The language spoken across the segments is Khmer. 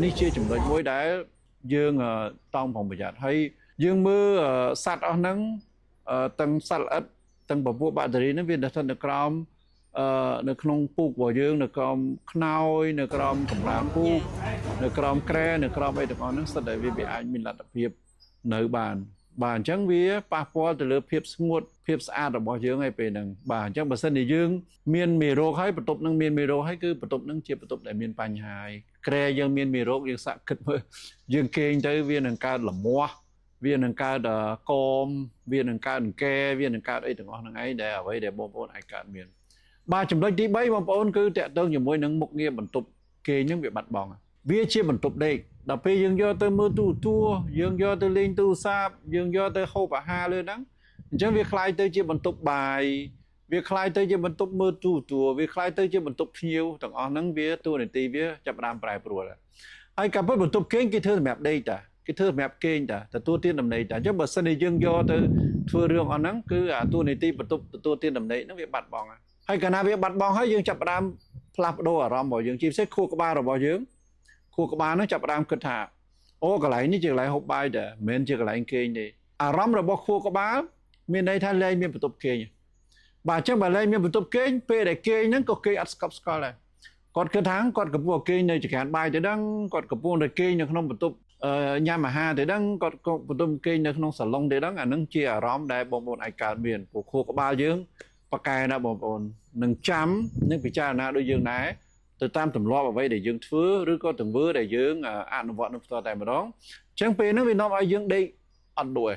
នេះជាចំណុចមួយដែលយើងតង់ប្រុងប្រយ័ត្នហើយយើងមើលសត្វអស់ហ្នឹងទាំងសត្វល្អិតទាំងពពួកបាក់តេរីហ្នឹងវាស្ថិតនៅក្រោមនៅក្នុងពូករបស់យើងនៅក្រោមខ្នើយនៅក្រោមកម្រាលពូកនៅក្រោមក្រែនៅក្រោមអីទាំងអស់ហ្នឹងសិតតែវាអាចមានលទ្ធភាពនៅបានបាទអញ្ចឹងវាប៉ះពាល់ទៅលើភាពស្ងួតភាពស្អាតរបស់យើងឯពេលហ្នឹងបាទអញ្ចឹងបើសិនជាយើងមានមេរោគហើយបន្ទប់នឹងមានមេរោគហើយគឺបន្ទប់នឹងជាបន្ទប់ដែលមានបញ្ហាហើយក្រែយើងមានមេរោគយើងសាក់គិតមើលយើងគេងទៅវានឹងកើតលមាស់វានឹងកើតកមវានឹងកើតអង្គែវានឹងកើតអីទាំងអស់ហ្នឹងឯងដែលអ្វីដែលបងប្អូនអាចកើតមានបាទចំណុចទី3បងប្អូនគឺតកតងជាមួយនឹងមុខងារបន្ទប់គេងហ្នឹងវាបាត់បង់វាជាបន្ទប់ដេកដល់ពេលយើងយកទៅមើលទូរទស្សន៍យើងយកទៅលេងទូរស័ព្ទយើងយកទៅហូបអាហារលើហ្នឹងអញ្ចឹងវាคล้ายទៅជាបន្ទប់បាយវាคล้ายទៅជាបន្ទប់មើលទូរទស្សន៍វាคล้ายទៅជាបន្ទប់ភ្ញៀវទាំងអស់ហ្នឹងវាតួនាទីវាចាប់ផ្ដើមប្រែប្រួលហើយការពិតបន្ទប់គេងគេធ្វើសម្រាប់ដេកតាគេធ្វើសម្រាប់គេងតាទទួលទានដំណេកតាអញ្ចឹងបើសិនជាយើងយកទៅធ្វើរឿងអស់ហ្នឹងគឺអាតួនាទីបន្ទប់ទទួលទានដំណេកហ្នឹងវាបាត់បង់ហើយកាលណាវាបាត់បង់ហើយយើងចាប់ផ្ដើមផ្លាស់ប្ដូរអារម្មណ៍របស់យើងជាពិសេសខួរក្បាលរបស់យើងខួរក្បាលហ្នឹងចាប់ផ្ដើមគិតថាអូកន្លែងនេះជាកន្លែងហូបបាយតែមិនមែនជាកន្លែងគេងទេអារម្មណ៍របស់ខួរក្បាលមានន័យថាលែងមានបន្ទប់គេងបាទអញ្ចឹងបើលែងមានបន្ទប់គេងពេលដែលគេងហ្នឹងក៏គេងអត់ស្កប់ស្កល់ដែរគាត់គិតថាគាត់កំពុងគេងនៅចង្ក្រានបាយទៅដឹងគាត់កំពុងតែគេងនៅក្នុងបន្ទប់ញ៉ាំអាហារទៅដឹងគាត់បន្ទប់គេងនៅក្នុងសាឡុងទៅដឹងអាហ្នឹងជាអារម្មណ៍ដែលបងប្អូនអាចកើតមានព្រោះខួរក្បាលយើងប៉ាកែណាបងប្អូននឹងចាំនឹងពិចារណាដូចយើងដែរទៅតាមទម្លាប់អ្វីដែលយើងធ្វើឬក៏ទង្វើដែលយើងអនុវត្តនឹងផ្ទាល់តែម្ដងអញ្ចឹងពេលហ្នឹងវានាំឲ្យយើងដេកអត់លក់ទេ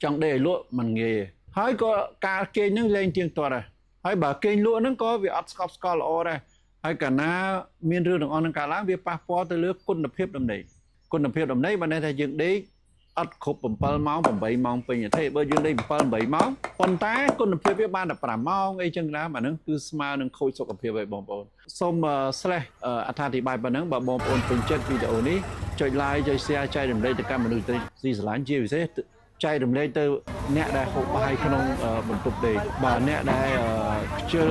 ចង់ដេកឲ្យលក់មិនងាយហើយក៏ការគេងហ្នឹងលែងទៀងទាត់ដែរហើយបើគេងលក់ហ្នឹងក៏វាអត់ស្កប់ស្កល់ល្អដែរហើយកាលណាមានរឿងទាំងអស់ហ្នឹងកើតឡើងវាប៉ះពាល់ទៅលើគុណភាពដំណេកគុណភាពដំណេកបានន័យថាយើងដេកអត់គ្រប់7ម៉ោង8ម៉ោងពេញទេបើយើងដេក7 8ម៉ោងប៉ុន្តែគុណភាពវាបានតែ5ម៉ោងអីចឹងណាអាហ្នឹងគឺស្មើនឹងខូចសុខភាពហើយបងប្អូនសូមslash អត្ថាធិប្បាយប៉ុណ្ណឹងបើបងប្អូនពេញចិត្តវីដេអូនេះចុច like ចុច share ចែករំលែកទៅកាន់មនុស្សទីស្រឡាញ់ជាពិសេសចែករំលែកទៅអ្នកដែលហូបបាយក្នុងបន្ទប់ដេកបាទអ្នកដែលខ្ជិល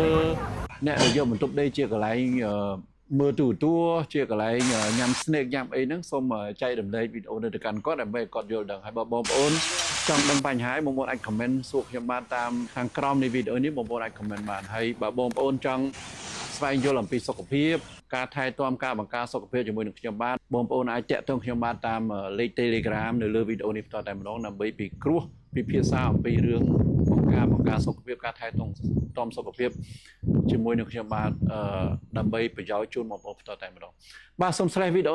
អ្នកដែលយកបន្ទប់ដេកជាកន្លែងមើលទូរទស្សន៍ជាកន្លែងញ៉ាំ snack ញ៉ាំអីហ្នឹងសូមចែករំលែកវីដេអូនេះទៅកាន់គាត់ដើម្បីគាត់យល់ដឹងហើយបើបងប្អូនចង់ដឹងបញ្ហាបងប្អូនអាច comment សួរខ្ញុំបានតាមខាងក្រោមនៃវីដេអូនេះបងប្អូនអាច comment បានហើយបើបងប្អូនចង់ស្វែងយល់អំពីសុខភាពការថែទាំការបង្ការសុខភាពជាមួយនឹងខ្ញុំបានបងប្អូនអាចតាក់ទងខ្ញុំបានតាមលេខ Telegram នៅលើវីដេអូនេះបន្តតែម្ដងដើម្បីពិគ្រោះពិភាក្សាអំពីរឿងការបង្ការសុខភាពការថែទាំសុខភាពជាមួយនឹងខ្ញុំបាទដើម្បីប្រយោជន៍ជូនបងប្អូនបន្តតែម្ដងបាទសូម slash វីដេអូ